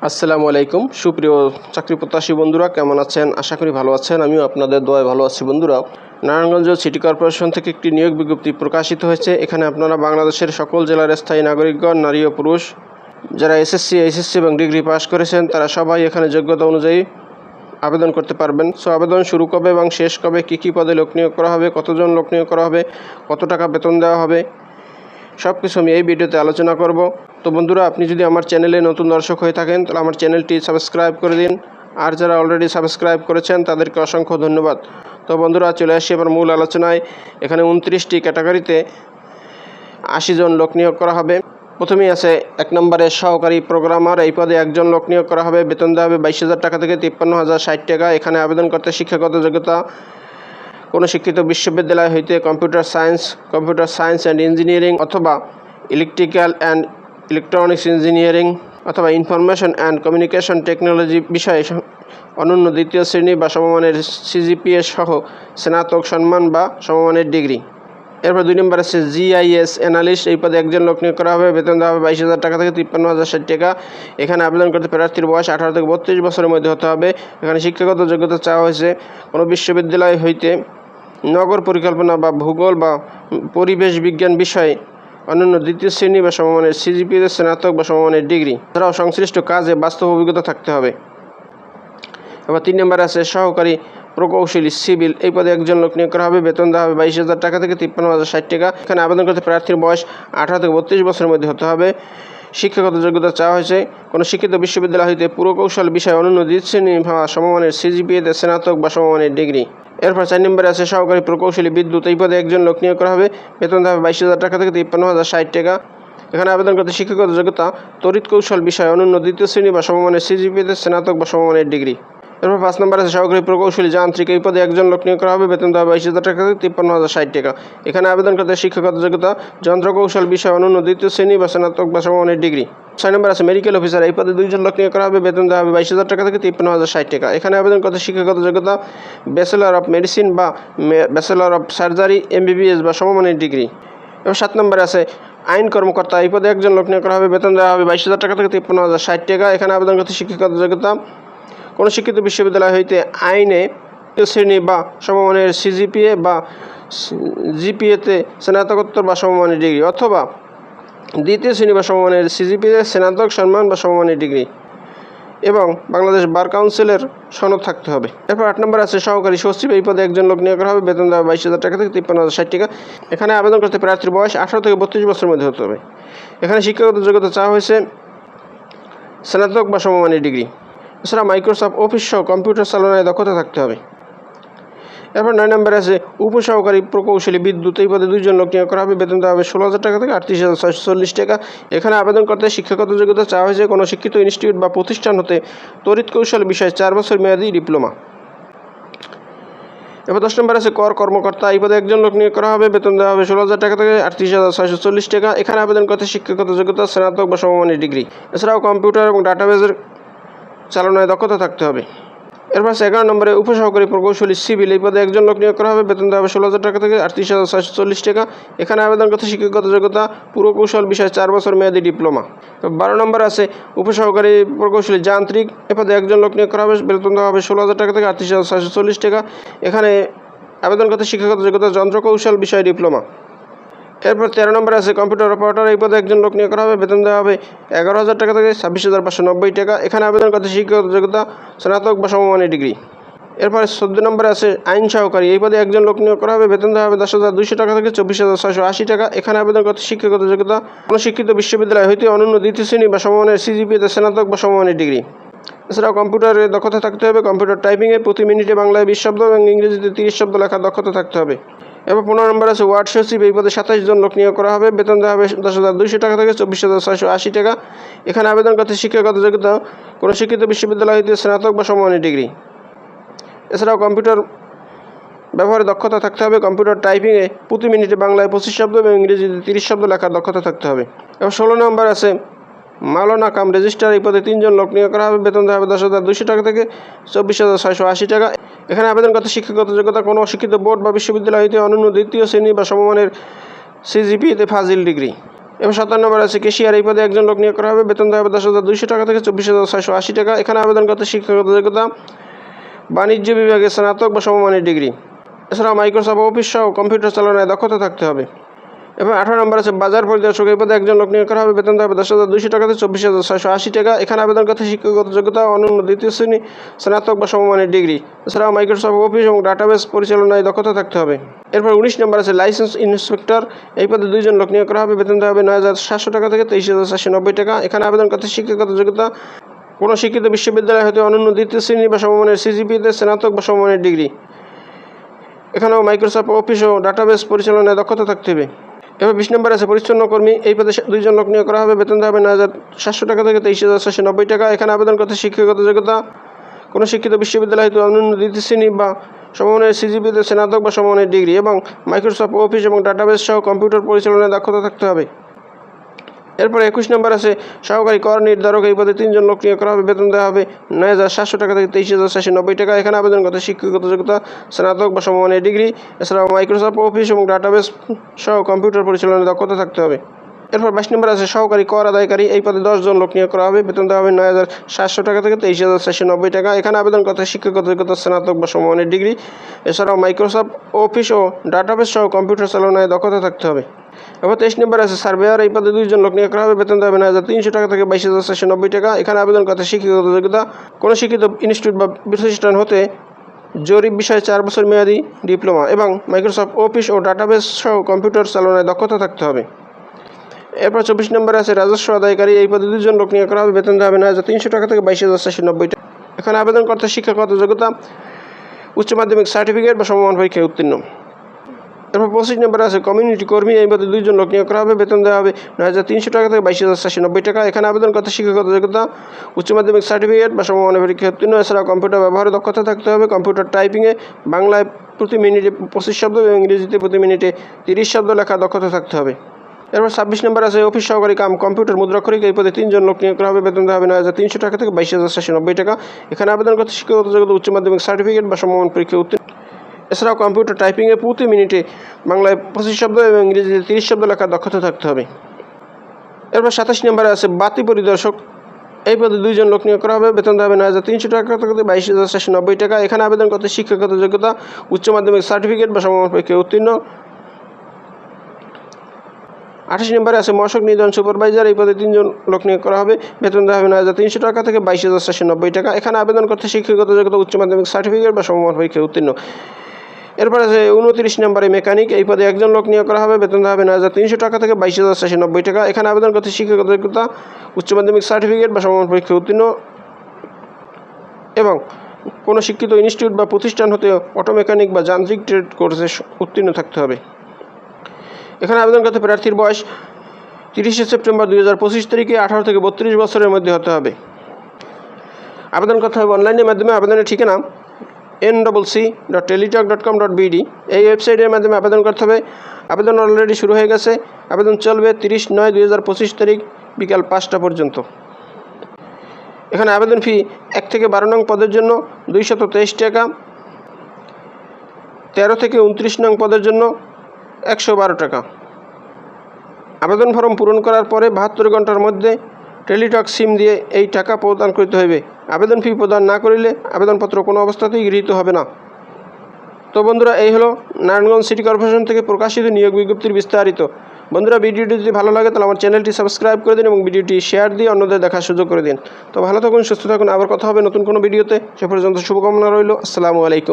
আসসালামু আলাইকুম সুপ্রিয় চাকরি প্রত্যাশী বন্ধুরা, কেমন আছেন? আশা করি ভালো আছেন। আমিও আপনাদের দোয়ায় ভালো আছি। বন্ধুরা, নারায়ণগঞ্জ সিটি কর্পোরেশন থেকে একটি নিয়োগ বিজ্ঞপ্তি প্রকাশিত হয়েছে। এখানে আপনারা বাংলাদেশের সকল জেলার স্থায়ী নাগরিকগণ, নারী ও পুরুষ, যারা এসএসসি, এইচএসসি এবং ডিগ্রি পাস করেছেন, তারা সবাই এখানে যোগ্যতা অনুযায়ী আবেদন করতে পারবেন। সো আবেদন শুরু কবে এবং শেষ কবে, কী পদে লোক নিয়োগ করা হবে, কতজন লোক নিয়োগ করা হবে, কত টাকা বেতন দেওয়া হবে, সব কিছু আমি এই ভিডিওতে আলোচনা করব। তো বন্ধুরা, আপনি যদি আমার চ্যানেলে নতুন দর্শক হয়ে থাকেন তাহলে আমার চ্যানেলটি সাবস্ক্রাইব করে দিন, আর যারা অলরেডি সাবস্ক্রাইব করেছেন তাদেরকে অসংখ্য ধন্যবাদ। তো বন্ধুরা, চলে আসি এবার মূল আলোচনায়। এখানে 29টি ক্যাটাগরিতে 80 জন লোক নিয়োগ করা হবে। প্রথমেই আছে 1 নম্বরে সহকারী প্রোগ্রামার। এই পদে 1 জন লোক নিয়োগ করা হবে। বেতন দেওয়া হবে 22,000 টাকা থেকে 53,060 টাকা। এখানে আবেদন করতে শিক্ষাগত যোগ্যতা কোনো শিক্ষিত বিশ্ববিদ্যালয় হইতে কম্পিউটার সায়েন্স অ্যান্ড ইঞ্জিনিয়ারিং অথবা ইলেকট্রিক্যাল অ্যান্ড ইলেকট্রনিক্স ইঞ্জিনিয়ারিং অথবা ইনফরমেশন অ্যান্ড কমিউনিকেশন টেকনোলজি বিষয়ে অনন্য দ্বিতীয় শ্রেণী বা সমমানের সিজিপিএ সহ স্নাতক সম্মান বা সমমানের ডিগ্রি। এরপর 2 নম্বর আছে GIS অ্যানালিস্ট। এই পদে 1 জন লোক নিয়োগ করা হবে। বেতন দেওয়া হবে 22,000 টাকা থেকে 53,060 টাকা। এখানে আবেদন করতে প্রার্থীর বয়স 18 থেকে 32 বছরের মধ্যে হতে হবে। এখানে শিক্ষাগত যোগ্যতা চাওয়া হয়েছে কোনো বিশ্ববিদ্যালয় হইতে নগর পরিকল্পনা বা ভূগোল বা পরিবেশ বিজ্ঞান বিষয়ে অন্যান্য দ্বিতীয় শ্রেণী বা সমমানের সিজিপিএ স্নাতক বা সমমানের ডিগ্রি। এছাড়াও সংশ্লিষ্ট কাজে বাস্তব অভিজ্ঞতা থাকতে হবে। এবার 3 নম্বরে আছে সহকারী প্রকৌশলী সিভিল। এই পদে 1 জন লোক নিয়োগ করা হবে। বেতন দেওয়া হবে 22,000 টাকা থেকে 53,060 টাকা। এখানে আবেদন করতে প্রার্থীর বয়স 18 থেকে 32 বছরের মধ্যে হতে হবে। শিক্ষাগত যোগ্যতা চাওয়া হয়েছে কোনো শিক্ষিত বিশ্ববিদ্যালয় হইতে পুরকৌশল বিষয়ে অনন্য দ্বিতীয় শ্রেণী বা সমমানের সিজিপিএতে স্নাতক বা সমমানের ডিগ্রি। এরপর 4 নম্বরে আছে সহকারী প্রকৌশলী বিদ্যুৎ। এই পদে 1 জন লোক নিয়োগ করা হবে। বেতন দেওয়া হবে 22,000 টাকা থেকে 53,060 টাকা। এখানে আবেদন করতে শিক্ষাগত যোগ্যতা তড়িৎ কৌশল বিষয়ে অনন্য দ্বিতীয় শ্রেণী বা সমমানের সিজিপিএতে স্নাতক বা সমমানের ডিগ্রি। এরপর 5 নম্বর আছে সহকারী প্রকৌশলী যান্ত্রিক। এই পদে 1 জন লোক নিয়োগ করা হবে। বেতন দেওয়া হবে 22,000 টাকা থেকে 53,060 টাকা। এখানে আবেদন করতে শিক্ষাগত যোগ্যতা যন্ত্রকৌশল বিষয়ে অনন্য দ্বিতীয় শ্রেণী বা স্নাতক বা সমমানের ডিগ্রি। 6 নম্বর আছে মেডিকেল অফিসার। এই পদে 2 জন লোক নিয়োগ করা হবে। বেতন দেওয়া হবে 22,000 টাকা থেকে 53,060 টাকা। এখানে আবেদন করতে শিক্ষাগত যোগ্যতা ব্যাচেলর অফ মেডিসিন বা ব্যাচেলর অফ সার্জারি MBBS বা সমমানের ডিগ্রি। এবার 7 নম্বরে আছে আইন কর্মকর্তা। এই পদে 1 জন লোক নিয়োগ করা হবে। বেতন দেওয়া হবে 22,000 টাকা থেকে 53,060 টাকা। এখানে আবেদন করতে শিক্ষাগত যোগ্যতা কোনো শিক্ষিত বিশ্ববিদ্যালয় হইতে আইনে শ্রেণী বা সমমানের সিজিপিএ বা জিপিএতে স্নাতকোত্তর বা সমমানের ডিগ্রি অথবা দ্বিতীয় শ্রেণী বা সমমানের সিজিপিএ স্নাতক সম্মান বা সমমানের ডিগ্রি এবং বাংলাদেশ বার কাউন্সিলের সনদ থাকতে হবে। এরপর 8 নম্বর আছে সহকারী সচিব। এই পদে 1 জন লোক নিয়োগ করা হবে। বেতন দেওয়া 22,000 টাকা থেকে 53,060 টাকা। এখানে আবেদন করতে প্রার্থীর বয়স 18 থেকে 32 বছরের মধ্যে হতে হবে। এখানে শিক্ষাগত যোগ্যতা চাওয়া হয়েছে স্নাতক বা সমমানের ডিগ্রি। এছাড়া মাইক্রোসফট অফিস সহ কম্পিউটার চালনায় দক্ষতা থাকতে হবে। এরপর 9 নম্বরে আছে উপসহকারী প্রকৌশলী বিদ্যুৎ। এই পদে 2 জন লোক নিয়োগ করা হবে। বেতন দেওয়া হবে 16,000 টাকা থেকে 38,640 টাকা। এখানে আবেদন করতে শিক্ষাগত যোগ্যতা চাওয়া হয়েছে কোনো শিক্ষিত ইনস্টিটিউট বা প্রতিষ্ঠান হতে তড়িৎ কৌশল বিষয়ে 4 বছর মেয়াদী ডিপ্লোমা। এবার 10 নম্বর আছে কর্মকর্তা। এই পদে 1 জন লোক নিয়োগ করা হবে। বেতন দেওয়া হবে 16,000 টাকা থেকে 38,640 টাকা। এখানে আবেদন করতে শিক্ষাগত যোগ্যতা স্নাতক বা সমমানের ডিগ্রি। এছাড়াও কম্পিউটার এবং ডাটাবেজের চালনায় দক্ষতা থাকতে হবে। এরপর 11 নম্বরে উপসহকারী প্রকৌশলী সিভিল। এই পদে 1 জন লোক নিয়োগ করা হবে। বেতন দেওয়া হবে 16,000 টাকা থেকে 38,640 টাকা। এখানে আবেদন করতে শিক্ষাগত যোগ্যতা পুরকৌশল বিষয়ে 4 বছর মেয়াদী ডিপ্লোমা। 12 নম্বর আছে উপসহকারী প্রকৌশলী যান্ত্রিক। এ পদে 1 জন লোক নিয়োগ করা হবে। বেতন দেওয়া হবে 16,000 টাকা থেকে 38,640 টাকা। এখানে আবেদন করতে শিক্ষাগত যোগ্যতা যন্ত্রকৌশল বিষয়ে ডিপ্লোমা। এরপর 13 নম্বরে আছে কম্পিউটার অপারেটর। এই পদে 1 জন লোক নিয়োগ করা হবে। বেতন দেওয়া হবে 11,000 টাকা থেকে 26,590 টাকা। এখানে আবেদন করতে শিক্ষাগত যোগ্যতা স্নাতক বা সমমানের ডিগ্রি। এরপরে 14 নম্বরে আছে আইন সহকারী। এই পদে 1 জন লোক নিয়োগ করা হবে। বেতন দেওয়া হবে 10,200 টাকা থেকে 24,680 টাকা। এখানে আবেদন করতে শিক্ষাগত যোগ্যতা কোনো শিক্ষিত বিশ্ববিদ্যালয় হইতে অনন্য দ্বিতীয় শ্রেণী বা সমমানের সিজিপিএতে স্নাতক বা সমমানের ডিগ্রি। এছাড়াও কম্পিউটারে দক্ষতা থাকতে হবে। কম্পিউটার টাইপিংয়ে প্রতি মিনিটে বাংলায় 20 শব্দ এবং ইংরেজিতে 30 শব্দ লেখার দক্ষতা থাকতে হবে। এবার 15 নম্বর আছে ওয়ার্ড সচিব। এই পদে 27 জন লোক নিয়োগ করা হবে। বেতন দেওয়া হবে 10,200 টাকা থেকে 24,680 টাকা। এখানে আবেদন করতে শিক্ষাগত যোগ্যতা কোনো শিক্ষিত বিশ্ববিদ্যালয় হইতে স্নাতক বা সমমানের ডিগ্রি। এছাড়াও কম্পিউটার ব্যবহারে দক্ষতা থাকতে হবে। কম্পিউটার টাইপিংয়ে প্রতি মিনিটে বাংলায় 25 শব্দ এবং ইংরেজিতে 30 শব্দ লেখার দক্ষতা থাকতে হবে। এবার 16 নম্বর আছে মাওলানা কাম রেজিস্ট্রার। এই পদে 3 জন লোক নিয়োগ করা হবে। বেতন দেওয়া হবে 10,200 টাকা থেকে 24,680 টাকা। এখানে আবেদন করতে শিক্ষাগত যোগ্যতা কোনো শিক্ষিত বোর্ড বা বিশ্ববিদ্যালয় হইতে অনন্য দ্বিতীয় শ্রেণী বা সমমানের সিজিপিএতে ফাজিল ডিগ্রি। এবার 57 নম্বর আছে ক্যাশিয়ার। এই পদে একজন লোক নিয়োগ করা হবে, বেতন দেওয়া হবে 10,200 টাকা থেকে 24,680 টাকা। এখানে আবেদন করতে শিক্ষাগত যোগ্যতা বাণিজ্য বিভাগে স্নাতক বা সমমানের ডিগ্রি। এছাড়াও মাইক্রোসফট অফিস সহ কম্পিউটার চালনায় দক্ষতা থাকতে হবে। এবার 18 নম্বর আছে বাজার পরিদর্শক। এই পদে একজন লোক নিয়োগ করা হবে, বেতন দেওয়া হবে 10,200 টাকা থেকে 24,680 টাকা। এখানে আবেদন করতে শিক্ষাগত যোগ্যতা অনন্য দ্বিতীয় শ্রেণী স্নাতক বা সমমানের ডিগ্রি। এছাড়াও মাইক্রোসফট অফিস এবং ডাটাবেস পরিচালনায় দক্ষতা থাকতে হবে। এরপর 19 নম্বর আছে লাইসেন্স ইন্সপেক্টর। এই পদে 2 জন লোক নিয়োগ করা হবে, বেতন দেওয়া হবে 9,700 টাকা থেকে 23,490 টাকা। এখানে আবেদন করতে শিক্ষাগত যোগ্যতা কোনো শিক্ষিত বিশ্ববিদ্যালয় হতে অনন্য দ্বিতীয় শ্রেণী বা সমমানের সিজিপিতে স্নাতক বা সমমানের ডিগ্রি। এখানেও মাইক্রোসফট অফিস ও ডাটাবেস পরিচালনায় দক্ষতা থাকতে হবে। এবার 20 নম্বর আছে পরিচ্ছন্ন কর্মী। এই পদে 2 জন লোক নিয়োগ করা হবে, বেতন দেওয়া হবে 9,700 টাকা থেকে 23,490 টাকা। এখানে আবেদন করতে শিক্ষাগত যোগ্যতা কোনো শিক্ষিত বিশ্ববিদ্যালয় হতে অনন্য দ্বিতীয় শ্রেণী বা সমমানের সিজিপিতে স্নাতক বা সমমানের ডিগ্রি এবং মাইক্রোসফট অফিস এবং ডাটাবেস সহ কম্পিউটার পরিচালনায় দক্ষতা থাকতে হবে। এরপরে 21 নম্বর আছে সহকারী কর নির্ধারক। এই পদে 3 জন লোক নিয়োগ করা হবে, বেতন দেওয়া হবে 9,700 টাকা থেকে 23,490 টাকা। এখানে আবেদন করতে শিক্ষাগত যোগ্যতা স্নাতক বা সমমানের ডিগ্রি। এছাড়াও মাইক্রোসফট অফিস এবং ডাটাবেস সহ কম্পিউটার পরিচালনায় দক্ষতা থাকতে হবে। এরপর 22 নম্বর আছে সহকারী কর আদায়কারী। এই পদে 10 জন লোক নিয়োগ করা হবে, বেতন দেওয়া হবে 9,700 টাকা থেকে 23,490 টাকা। এখানে আবেদন করতে শিক্ষাগত যোগ্যতা স্নাতক বা সমমানের ডিগ্রি। এছাড়াও মাইক্রোসফট অফিস ও ডাটাবেস সহ কম্পিউটার চালনায় দক্ষতা থাকতে হবে। এবার 23 নম্বর আছে সার্ভেয়ার। এই পদে 2 জন লোক নিয়োগ করা হবে, বেতন দেওয়া হবে 9,300 টাকা থেকে 22,490 টাকা। এখানে আবেদন করতে শিক্ষাগত যোগ্যতা কোনো শিক্ষিত ইনস্টিটিউট বা প্রতিষ্ঠান হতে জরিপ বিষয়ে 4 বছর মেয়াদী ডিপ্লোমা এবং মাইক্রোসফট অফিস ও ডাটাবেস সহ কম্পিউটার চালনায় দক্ষতা থাকতে হবে। এরপর 24 নম্বরে আছে রাজস্ব আদায়কারী। এই পদে 2 জন লোক নিয়োগ করা হবে, বেতন দেওয়া হবে 9,300 টাকা থেকে 22,490 টাকা। এখানে আবেদন করতে শিক্ষাগত যোগ্যতা উচ্চ মাধ্যমিক সার্টিফিকেট বা সমমান পরীক্ষায় উত্তীর্ণ। এরপর 25 নম্বরে আছে কমিউনিটি কর্মী। এই পদে 2 জন লোক নিয়োগ করা হবে, বেতন দেওয়া হবে 9,300 টাকা থেকে 22,490 টাকা। এখানে আবেদন করতে শিক্ষাগত যোগ্যতা উচ্চ মাধ্যমিক সার্টিফিকেট বা সমমানের পরীক্ষায় উত্তীর্ণ। এছাড়াও কম্পিউটার ব্যবহারে দক্ষতা থাকতে হবে। কম্পিউটার টাইপিংয়ে বাংলায় প্রতি মিনিটে 25 শব্দ এবং ইংরেজিতে প্রতি মিনিটে 30 শব্দ লেখা দক্ষতা থাকতে হবে। এরপর 26 নম্বর আছে অফিস সহকারী কাম কম্পিউটার মুদ্রাক্ষরিক। এই পদে 3 জন লোক নিয়োগ করা হবে, বেতন দেওয়া হবে 9,300 টাকা থেকে 22,490 টাকা। এখানে আবেদন করতে শিক্ষাগত যোগ্যতা উচ্চ মাধ্যমিক সার্টিফিকেট বা সমমান পরীক্ষায় উত্তীর্ণ। এছাড়াও কম্পিউটার টাইপিংয়ে প্রতি মিনিটে বাংলায় 25 শব্দ এবং ইংরেজিতে 30 শব্দ লেখার দক্ষতা থাকতে হবে। এরপর 27 নম্বরে আছে বাতি পরিদর্শক। এই পদে 2 জন লোক নিয়োগ করা হবে, বেতন দেওয়া হবে 9,300 টাকা থেকে 22,490 টাকা। এখানে আবেদন করতে শিক্ষাগত যোগ্যতা উচ্চ মাধ্যমিক সার্টিফিকেট বা সমমান পরীক্ষায় উত্তীর্ণ। 28 নম্বরে আছে মশক নিধন সুপারভাইজার। এই পদে 3 জন লোক নিয়োগ করা হবে, বেতন দেওয়া হবে 9,300 টাকা থেকে 22,490 টাকা। এখানে আবেদন করতে শিক্ষাগত যোগ্যতা উচ্চ মাধ্যমিক সার্টিফিকেট বা সমমান পরীক্ষায় উত্তীর্ণ। এরপর আছে 29 নম্বরে মেকানিক। এই পদে 1 জন লোক নিয়োগ করা হবে, বেতন দেওয়া হবে 9,300 টাকা থেকে 22,490 টাকা। এখানে আবেদন করতে শিক্ষাগত যোগ্যতা উচ্চ মাধ্যমিক সার্টিফিকেট বা সমমান পরীক্ষায় উত্তীর্ণ এবং কোনো শিক্ষিত ইনস্টিটিউট বা প্রতিষ্ঠান হতে অটো মেকানিক বা যান্ত্রিক ট্রেড কোর্সে উত্তীর্ণ থাকতে হবে। এখানে আবেদন করতে প্রার্থীর বয়স 30 সেপ্টেম্বর 2025 তারিখে 18 থেকে 32 বছরের মধ্যে হতে হবে। আবেদন করতে হবে অনলাইনের মাধ্যমে। আবেদনের ঠিকানা ncc.teletalk.com.bd। এই ওয়েবসাইটের মাধ্যমে আবেদন করতে হবে। আবেদন অলরেডি শুরু হয়ে গেছে। আবেদন চলবে 30/9/2025 তারিখ বিকাল 5টা পর্যন্ত। এখানে আবেদন ফি 1 থেকে 12 নং পদের জন্য 223 টাকা, 13 থেকে 29 নং পদের জন্য 112 টাকা। আবেদন ফর্ম পূরণ করার পরে 72 ঘন্টার মধ্যে টেলিটক সিম দিয়ে এই টাকা প্রদান করতে হবে। আবেদন ফি প্রদান না করিলে আবেদনপত্র কোনো অবস্থাতেই গৃহীত হবে না। তো বন্ধুরা, এই হলো নারায়ণগঞ্জ সিটি কর্পোরেশন থেকে প্রকাশিত নিয়োগ বিজ্ঞপ্তির বিস্তারিত। বন্ধুরা, ভিডিওটি যদি ভালো লাগে তাহলে আমার চ্যানেলটি সাবস্ক্রাইব করে দিন এবং ভিডিওটি শেয়ার দিয়ে অন্যদের দেখার সুযোগ করে দিন। তো ভালো থাকুন, সুস্থ থাকুন। আবার কথা হবে নতুন কোনো ভিডিওতে। সে পর্যন্ত শুভকামনা রইল। আসসালামু আলাইকুম।